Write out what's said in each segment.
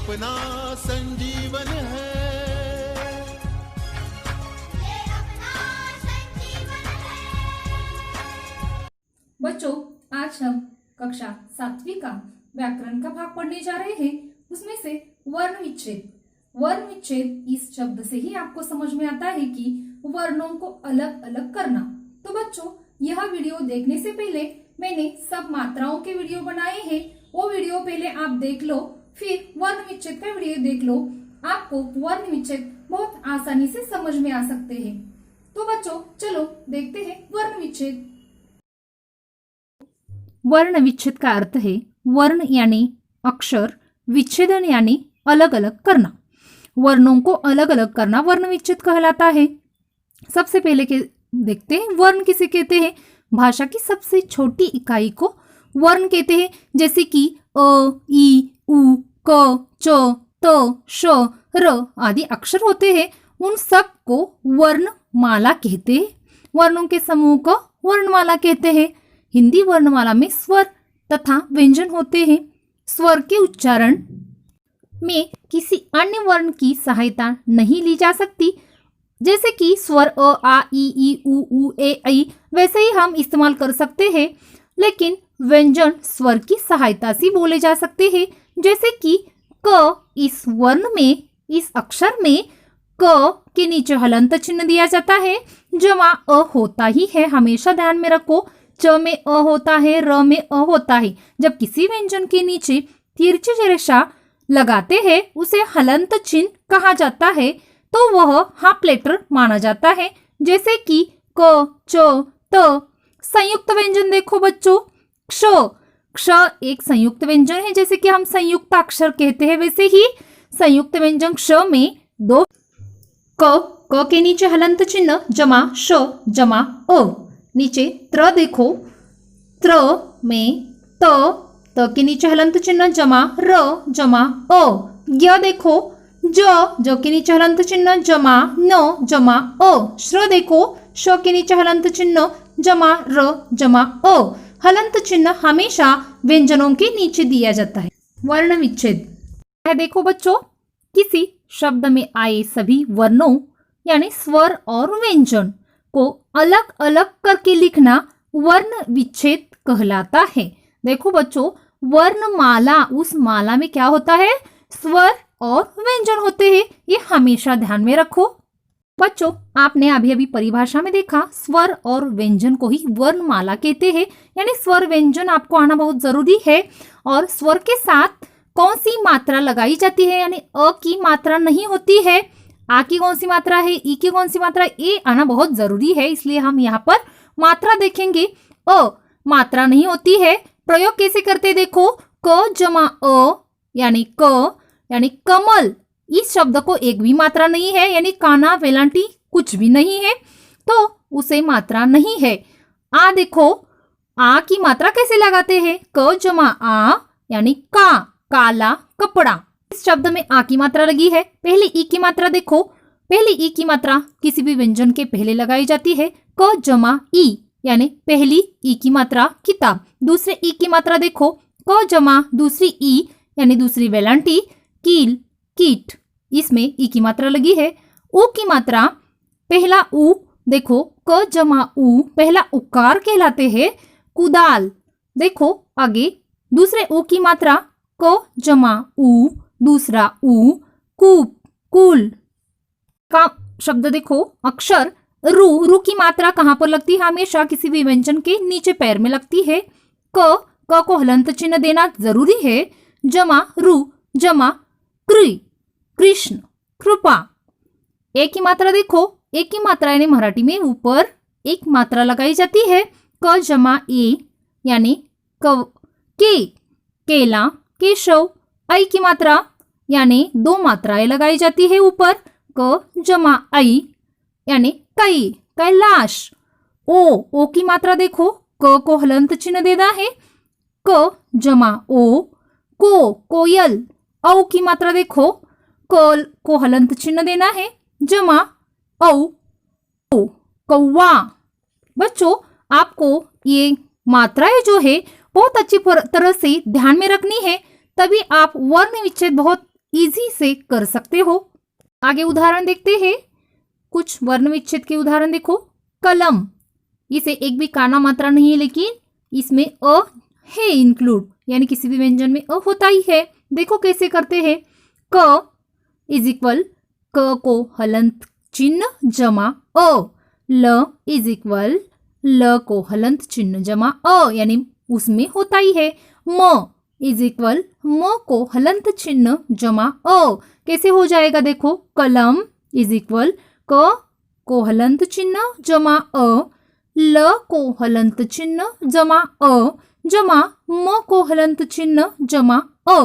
अपना संजीवन है। बच्चों, आज हम कक्षा 7वीं का व्याकरण का भाग पढ़ने जा रहे हैं। उसमें से वर्ण विच्छेद। वर्ण विच्छेद इस शब्द से ही आपको समझ में आता है कि वर्णों को अलग अलग करना। तो बच्चों, यह वीडियो देखने से पहले मैंने सब मात्राओं के वीडियो बनाए हैं, वो वीडियो पहले आप देख लो, फिर वर्ण विच्छेद का वीडियो देख लो। आपको वर्ण विच्छेद बहुत आसानी से समझ में आ सकते हैं। तो बच्चों, चलो देखते हैं वर्ण विच्छेद। वर्ण विच्छेद का अर्थ है वर्ण यानी अक्षर, विच्छेदन यानी अलग अलग करना। वर्णों को अलग अलग करना वर्ण विच्छेद कहलाता है। सबसे पहले के देखते हैं वर्ण किसे कहते हैं। भाषा की सबसे छोटी इकाई को वर्ण कहते हैं, जैसे कि अ, ई, उ, क, च, त, श, र आदि अक्षर होते हैं। उन सब को वर्णमाला कहते हैं। वर्णों के समूह को वर्णमाला कहते हैं। हिंदी वर्णमाला में स्वर तथा व्यंजन होते हैं। स्वर के उच्चारण में किसी अन्य वर्ण की सहायता नहीं ली जा सकती, जैसे कि स्वर अ, आ, ई, उ, ए, ऐ वैसे ही हम इस्तेमाल कर सकते हैं। लेकिन व्यंजन स्वर की सहायता से बोले जा सकते हैं, जैसे कि क इस वर्ण में, इस अक्षर में क के नीचे हलंत चिन्ह दिया जाता है, जमा अ होता ही है, हमेशा ध्यान में रखो। च में अ होता है, र में अ होता है। जब किसी व्यंजन के नीचे तिरछी रेखा लगाते हैं उसे हलंत चिन्ह कहा जाता है, तो वह हाफ लेटर माना जाता है, जैसे कि क, च, त। संयुक्त व्यंजन देखो बच्चों, क्ष। क्ष एक संयुक्त व्यंजन है, जैसे कि हम संयुक्त अक्षर कहते हैं, वैसे ही संयुक्त व्यंजन क्ष में दो क के नीचे हलंत चिन्ह जमा श जमा अ। नीचे त्र देखो, त्र में त के नीचे हलंत चिन्ह जमा र जमा अ। य देखो, ज के नीचे हलंत चिन्ह जमा न जमा अ। श्र देखो, श के नीचे हलंत चिन्ह जमा र जमा अ। हलंत चिन्ह हमेशा व्यंजनों के नीचे दिया जाता है। वर्ण विच्छेद देखो बच्चों, किसी शब्द में आए सभी वर्णों यानी स्वर और व्यंजन को अलग अलग करके लिखना वर्ण विच्छेद कहलाता है। देखो बच्चों, वर्णमाला, उस माला में क्या होता है, स्वर और व्यंजन होते हैं, ये हमेशा ध्यान में रखो। बच्चों, आपने अभी अभी परिभाषा में देखा, स्वर और व्यंजन को ही वर्णमाला कहते हैं, यानी स्वर व्यंजन आपको आना बहुत जरूरी है। और स्वर के साथ कौन सी मात्रा लगाई जाती है, यानी अ की मात्रा नहीं होती है। आ की कौन सी मात्रा है, ई की कौन सी मात्रा है, ये आना बहुत जरूरी है, इसलिए हम यहाँ पर मात्रा देखेंगे। अ मात्रा नहीं होती है। प्रयोग कैसे करते देखो, क जमा अ यानी क यानी कमल। इस शब्द को एक भी मात्रा नहीं है, यानी काना वेलांटी कुछ भी नहीं है, तो उसे मात्रा नहीं है। आ देखो, आ की मात्रा कैसे लगाते हैं, क जमा आ यानी का, काला कपड़ा। इस शब्द में आ की मात्रा लगी है। पहले ई की मात्रा देखो, पहली ई की मात्रा किसी भी व्यंजन के पहले लगाई जाती है, क जमा ई यानी पहली ई की मात्रा किताब। दूसरे ई की मात्रा देखो, क जमा दूसरी ई यानी दूसरी वेलांटी कील, कीट। इसमें ई की मात्रा लगी है। उ की मात्रा, पहला उ देखो, क जमा उ पहला उकार कहलाते हैं, कुदाल। देखो आगे दूसरे उ की मात्रा, क जमा उ दूसरा उ कूप, कुल। का शब्द देखो, अक्षर रू की मात्रा कहाँ पर लगती है, हमेशा किसी भी व्यंजन के नीचे पैर में लगती है। क को हलंत चिन्ह देना जरूरी है। जमा रू जमा कृ, कृष्ण, कृपा। एक की मात्रा देखो, एक की मात्रा यानी मराठी में ऊपर एक मात्रा लगाई जाती है, क जमा ए यानी के, केला, केशव। ऐ की मात्रा यानी दो मात्राएं लगाई जाती है ऊपर, क जमा ऐ यानी कई, कैलाश। ओ की मात्रा देखो, क को हलंत चिन्ह देना है, क जमा ओ, कोयल। औ की मात्रा देखो, कल को हलंत चिन्ह देना है, जमा औ, कौवा। बच्चों, आपको ये मात्राएं जो है बहुत अच्छी तरह से ध्यान में रखनी है, तभी आप वर्ण विच्छेद बहुत इजी से कर सकते हो। आगे उदाहरण देखते हैं। कुछ वर्ण विच्छेद के उदाहरण देखो। कलम, इसे एक भी काना मात्रा नहीं है, लेकिन इसमें अ है इंक्लूड, यानी किसी भी व्यंजन में अ होता ही है। देखो कैसे करते हैं। क इज इक्वल क को हलंत चिन्ह जमा अ, ल इज इक्वल ल को हलंत चिन्ह जमा अ, यानी उसमें होता ही है। म इज इक्वल म को हलंत चिन्ह जमा अ, कैसे हो जाएगा देखो। कलम इज इक्वल क को हलंत चिन्ह जमा अ, ल को हलंत चिन्ह जमा अ, जमा म को हलंत चिन्ह जमा अ।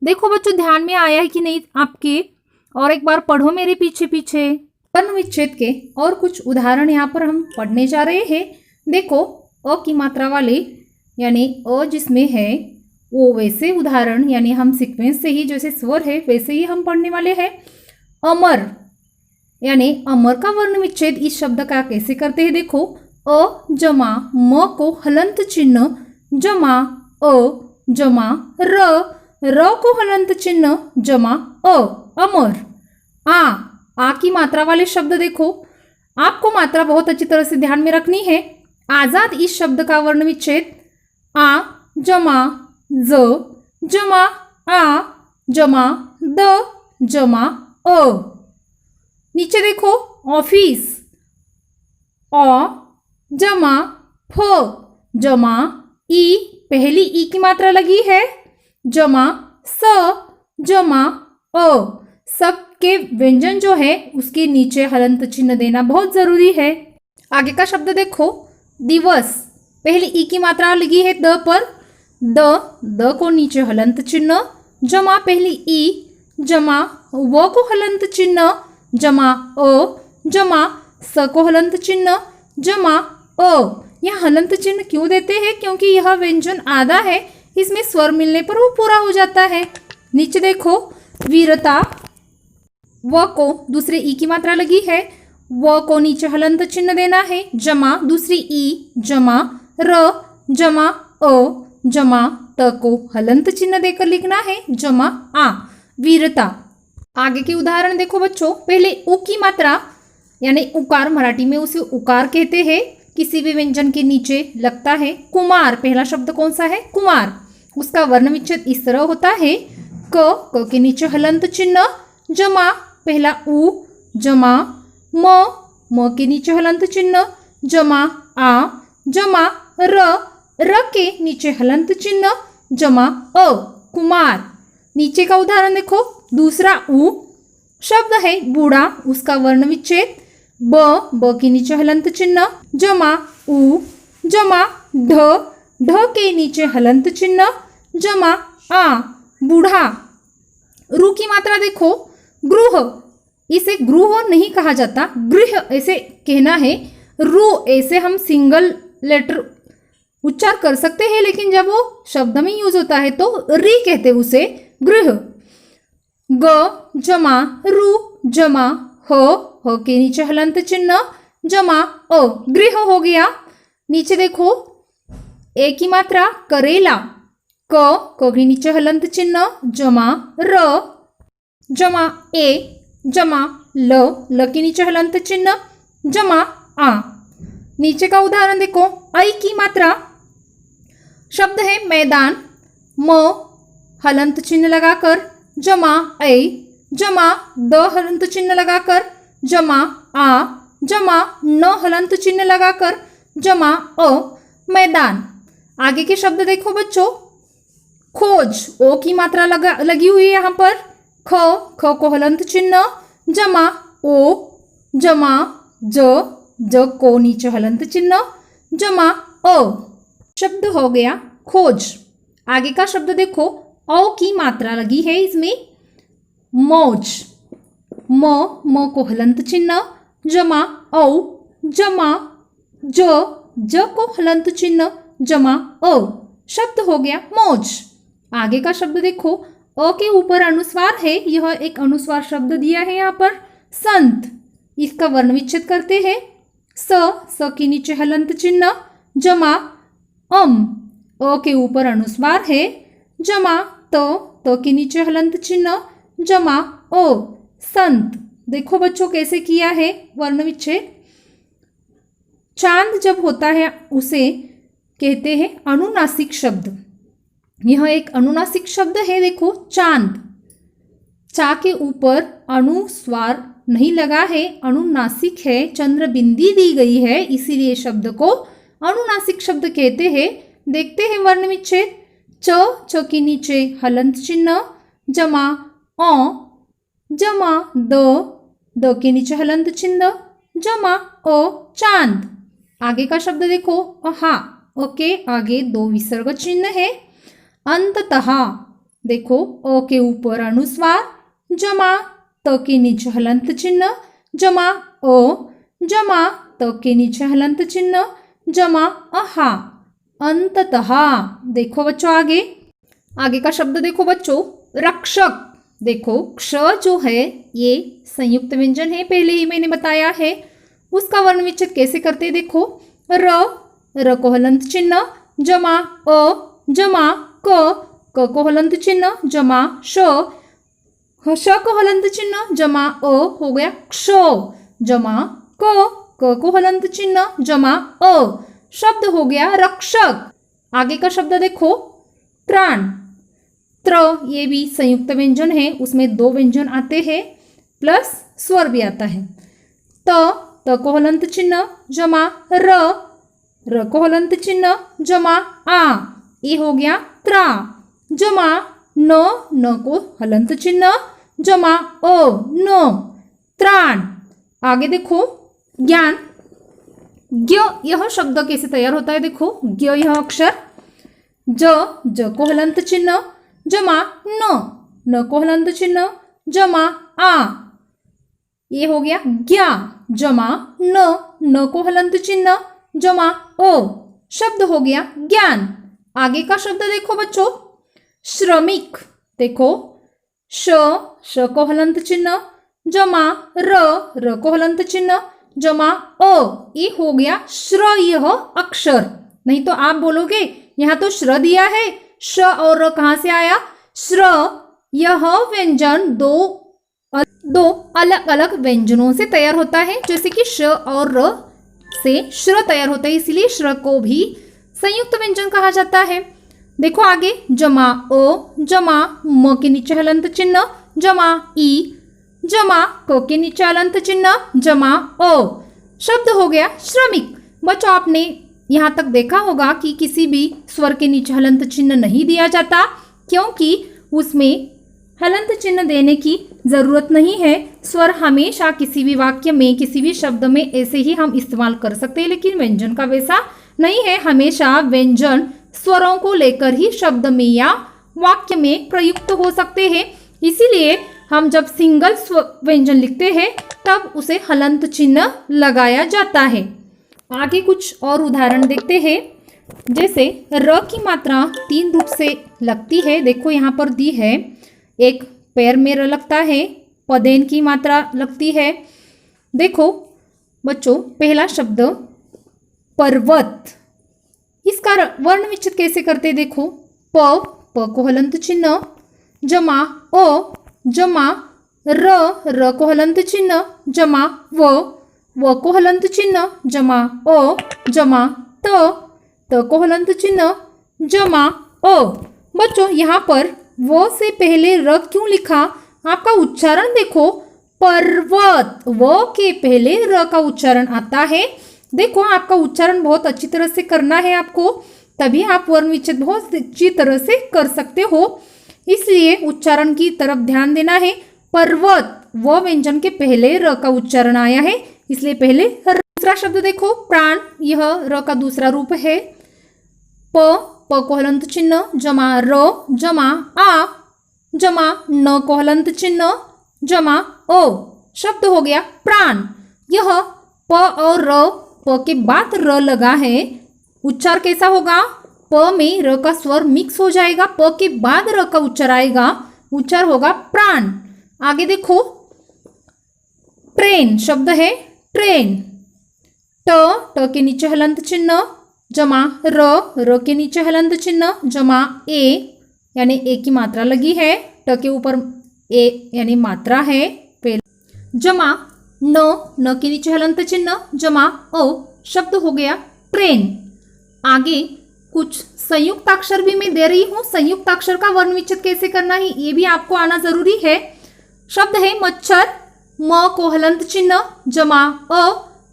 देखो बच्चों, ध्यान में आया है कि नहीं आपके? और एक बार पढ़ो मेरे पीछे पीछे। वर्ण विच्छेद के और कुछ उदाहरण यहाँ पर हम पढ़ने जा रहे हैं। देखो, अ की मात्रा वाले यानी अ जिसमें है वो वैसे उदाहरण, यानी हम सीक्वेंस से ही जैसे स्वर है वैसे ही हम पढ़ने वाले हैं। अमर, यानी अमर का वर्ण विच्छेद इस शब्द का कैसे करते हैं देखो। अ जमा म को हलंत चिन्ह जमा अ जमा र को हलंत चिन्ह जमा अ, अमर। आ की मात्रा वाले शब्द देखो। आपको मात्रा बहुत अच्छी तरह से ध्यान में रखनी है। आजाद इस शब्द का वर्ण विच्छेद आ जमा ज जमा आ जमा द जमा अ। नीचे देखो, ऑफिस अ जमा फ जमा ई, पहली ई की मात्रा लगी है, जमा स जमा अ। सबके व्यंजन जो है उसके नीचे हलंत चिन्ह देना बहुत जरूरी है। आगे का शब्द देखो। दिवस, पहली ई की मात्रा लगी है द पर, द को नीचे हलंत चिन्ह जमा पहली ई जमा व को हलंत चिन्ह जमा अ जमा स को हलंत चिन्ह जमा अ। यह हलंत चिन्ह क्यों देते हैं? क्योंकि यह व्यंजन आधा है, इसमें स्वर मिलने पर वो पूरा हो जाता है। नीचे देखो, वीरता, व को दूसरे ई की मात्रा लगी है, व को नीचे हलंत चिन्ह देना है, जमा दूसरी ई जमा र जमा अ जमा त को हलंत चिन्ह देकर लिखना है, जमा आ, वीरता। आगे के उदाहरण देखो बच्चों। पहले उ की मात्रा यानी उकार, मराठी में उसे उकार कहते हैं, किसी भी व्यंजन के नीचे लगता है। कुमार, पहला शब्द कौन सा है? कुमार। उसका वर्ण विच्छेद इस तरह होता है। क के नीचे हलंत चिन्ह जमा पहला उ जमा म के नीचे हलंत चिन्ह जमा आ जमा र के नीचे हलंत चिन्ह जमा अ, कुमार। नीचे का उदाहरण देखो। दूसरा उ शब्द है बूढ़ा, उसका वर्ण विच्छेद ब के नीचे हलंत चिन्ह जमा उ जमा ढ के नीचे हलंत चिन्ह जमा आ, बूढ़ा। रु की मात्रा देखो। गृह, इसे गृह नहीं कहा जाता, गृह ऐसे कहना है। रु ऐसे हम सिंगल लेटर उच्चार कर सकते हैं, लेकिन जब वो शब्द में यूज होता है तो री कहते उसे, गृह। ग जमा रु जमा ह के नीचे हलंत चिन्ह जमा अ, गृह हो गया। नीचे देखो, ए की मात्रा करेला, क के नीचे हलंत चिन्ह जमा र जमा ए जमा ल के नीचे हलंत चिन्ह जमा आ। नीचे का उदाहरण देखो। ऐ की मात्रा शब्द है मैदान, म हलंत चिन्ह लगाकर जमा ऐ जमा द हलंत चिन्ह लगाकर जमा आ जमा न हलंत चिन्ह लगाकर जमा अ, मैदान। आगे के शब्द देखो बच्चों। खोज, ओ की मात्रा लगी हुई है यहाँ पर। ख को हलंत चिन्ह जमा ओ जमा ज को नीचे हलंत चिन्ह जमा अ, शब्द हो गया खोज। आगे का शब्द देखो। औ की मात्रा लगी है इसमें। मौज, म को हलंत चिन्ह जमा औ जमा ज को हलंत चिन्ह जमा अ, शब्द हो गया मौज। आगे का शब्द देखो। अ के ऊपर अनुस्वार है, यह एक अनुस्वार शब्द दिया है यहाँ पर। संत, इसका वर्ण विच्छेद करते हैं। स के नीचे हलंत चिन्ह जमा अम, अ के ऊपर अनुस्वार है, जमा त के नीचे हलंत चिन्ह जमा ओ संत। देखो बच्चों कैसे किया है वर्ण विच्छेद। चांद जब होता है उसे कहते हैं अनुनासिक शब्द। यह एक अनुनासिक शब्द है। देखो चांद, चा के ऊपर अनुस्वार नहीं लगा है, अनुनासिक है, चंद्र बिंदी दी गई है, इसीलिए शब्द को अनुनासिक शब्द कहते हैं। देखते हैं वर्ण विच्छेद। च के नीचे हलंत चिन्ह, जमा ओ, जमा द के नीचे हलंत चिन्ह, जमा ओ चांद। आगे का शब्द देखो अहा, ओके आगे दो विसर्ग चिन्ह है। अंततः देखो ओ के ऊपर अनुस्वार, जमा त के नीचे हलंत चिन्ह, जमा ओ, जमा त के नीचे हलंत चिन्ह, जमा अहा। अंततः देखो बच्चों आगे का शब्द देखो बच्चों रक्षक। देखो क्ष जो है ये संयुक्त व्यंजन है, पहले ही मैंने बताया है। उसका वर्ण विच्छेद कैसे करते देखो। र को हलंत चिन्ह, जमा अ, जमा क को हलंत चिन्ह, जमा श को हलंत चिन्ह, जमा अ हो गया क्ष, जमा क को हलंत चिन्ह, जमा अ, शब्द हो गया रक्षक। आगे का शब्द देखो प्राण। त्र ये भी संयुक्त व्यंजन है, उसमें दो व्यंजन आते हैं प्लस स्वर भी आता है। त को हलंत चिन्ह, जमा र को हलंत चिन्ह, जमा आ, ये हो गया त्रा, जमा न को हलंत चिन्ह, जमा ओ नो, त्राण। आगे देखो ज्ञान। ज्ञ यह शब्द कैसे तैयार होता है देखो। ज्ञ यह अक्षर, ज को हलंत चिन्ह, जमा न को हलंत चिन्ह, जमा आ, ये हो गया ज्ञा, जमा न को हलंत चिन्ह, जमा ओ, शब्द हो गया ज्ञान। आगे का शब्द देखो बच्चों श्रमिक। देखो श को हलंत चिन्ह, जमा र को हलंत चिन्ह, जमा ओ, ये हो गया श्र यह अक्षर। नहीं तो आप बोलोगे यहाँ तो श्र दिया है, श और र कहाँ से आया। श्र यह व्यंजन दो अलग अलग व्यंजनों से तैयार होता है, जैसे कि श और र से श्र तैयार होता है, इसीलिए श्र को भी संयुक्त व्यंजन कहा जाता है। देखो आगे जमा ओ, जमा म के नीचे हलंत चिन्ह, जमा ई, जमा क के नीचे हलंत चिन्ह, जमा ओ, शब्द हो गया श्रमिक। बच्चों आपने यहाँ तक देखा होगा कि किसी भी स्वर के नीचे हलंत चिन्ह नहीं दिया जाता, क्योंकि उसमें हलंत चिन्ह देने की जरूरत नहीं है। स्वर हमेशा किसी भी वाक्य में, किसी भी शब्द में ऐसे ही हम इस्तेमाल कर सकते हैं, लेकिन व्यंजन का वैसा नहीं है। हमेशा व्यंजन स्वरों को लेकर ही शब्द में या वाक्य में प्रयुक्त हो सकते हैं, इसीलिए हम जब सिंगल व्यंजन लिखते हैं तब उसे हलंत चिन्ह लगाया जाता है। आगे कुछ और उदाहरण देखते हैं। जैसे र की मात्रा 3 रूप से लगती है। देखो यहाँ पर दी है, एक पैर में र लगता है, पदेन की मात्रा लगती है। देखो बच्चों पहला शब्द पर्वत, इसका वर्ण विच्छेद कैसे करते देखो। प को हलंत चिन्ह, जमा ओ, जमा र को हलंत चिन्ह, जमा व को हलंत चिन्ह, जमा ओ, जमा त को हलंत चिन्ह, जमा ओ। बच्चों यहाँ पर वो से पहले र क्यों लिखा, आपका उच्चारण देखो। पर्वत, वो के पहले र का उच्चारण आता है। देखो आपका उच्चारण बहुत अच्छी तरह से करना है आपको, तभी आप वर्ण विच्छेद बहुत अच्छी तरह से कर सकते हो, इसलिए उच्चारण की तरफ ध्यान देना है। पर्वत वो व्यंजन के पहले र का उच्चारण आया है, इसलिए पहले र। दूसरा शब्द देखो प्राण, यह र का दूसरा रूप है। प को हलंत चिन्ह, जमा रो, जमा आ, जमा न को हलंत चिन्ह, जमा ओ, शब्द हो गया प्राण। यह प और र, प के बाद र लगा है, उच्चार कैसा होगा। प में र का स्वर मिक्स हो जाएगा, प के बाद र का उच्चार आएगा, उच्चार होगा प्राण। आगे देखो ट्रेन शब्द है, ट्रेन। ट के नीचे हलंत चिन्ह, जमा र के नीचे हलंत चिन्ह, जमा ए, यानी ए की मात्रा लगी है, ट के ऊपर ए यानी मात्रा है पहले, जमा न के नीचे हलंत चिन्ह, जमा ओ शब्द हो गया ट्रेन। आगे कुछ संयुक्त अक्षर भी मैं दे रही हूँ, संयुक्त अक्षर का वर्ण विच्छेद कैसे करना है ये भी आपको आना जरूरी है। शब्द है मच्छर, म को हलंत चिन्ह, जमा अ,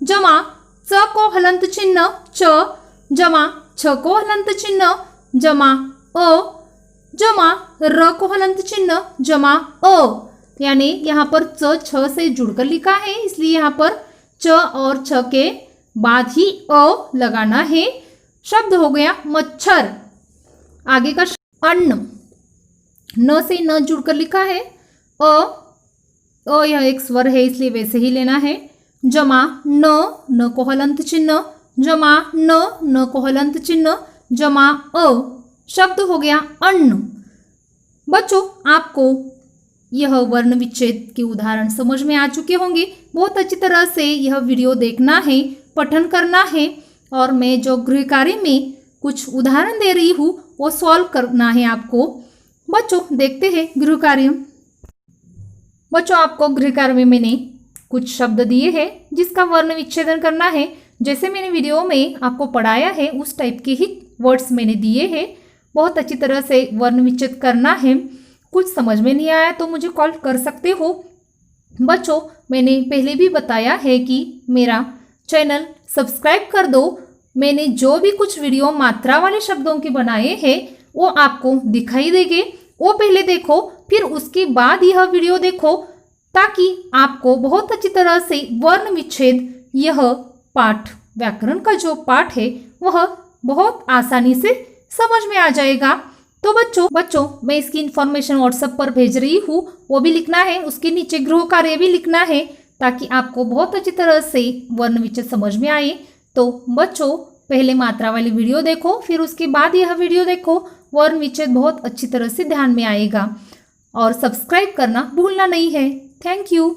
जमा च को हलंत चिन्ह च, जमा छ को हलंत चिन्ह, जमा अ, जमा र को हलंत चिन्ह, जमा अ। यानी यहाँ पर च छ से जुड़कर लिखा है, इसलिए यहाँ पर च और छ के बाद ही अ लगाना है। शब्द हो गया मच्छर। आगे का अन्न, न से न जुड़कर लिखा है, अ यह एक स्वर है इसलिए वैसे ही लेना है। जमा न को हलंत चिन्ह, जमा न को हलंत चिन्ह, जमा अ। शब्द हो गया अन्न। बच्चों आपको यह वर्ण विच्छेद के उदाहरण समझ में आ चुके होंगे। बहुत अच्छी तरह से यह वीडियो देखना है, पठन करना है और मैं जो गृह कार्य में कुछ उदाहरण दे रही हूँ वो सॉल्व करना है आपको। बच्चों देखते हैं गृह कार्य। बच्चों आपको गृह कार्य में मैंने कुछ शब्द दिए हैं जिसका वर्ण विच्छेदन करना है। जैसे मैंने वीडियो में आपको पढ़ाया है उस टाइप के ही वर्ड्स मैंने दिए हैं। बहुत अच्छी तरह से वर्ण विच्छेद करना है। कुछ समझ में नहीं आया तो मुझे कॉल कर सकते हो। बच्चों मैंने पहले भी बताया है कि मेरा चैनल सब्सक्राइब कर दो। मैंने जो भी कुछ वीडियो मात्रा वाले शब्दों के बनाए हैं वो आपको दिखाई देंगे, वो पहले देखो फिर उसके बाद यह वीडियो देखो ताकि आपको बहुत अच्छी तरह से वर्ण विच्छेद यह पाठ व्याकरण का जो पाठ है वह बहुत आसानी से समझ में आ जाएगा। तो बच्चों मैं इसकी इन्फॉर्मेशन व्हाट्सएप पर भेज रही हूँ, वो भी लिखना है, उसके नीचे गृह कार्य भी लिखना है ताकि आपको बहुत अच्छी तरह से वर्ण विच्छेद समझ में आए। तो बच्चों पहले मात्रा वाली वीडियो देखो फिर उसके बाद यह वीडियो देखो, वर्ण विच्छेद बहुत अच्छी तरह से ध्यान में आएगा। और सब्सक्राइब करना भूलना नहीं है। Thank you.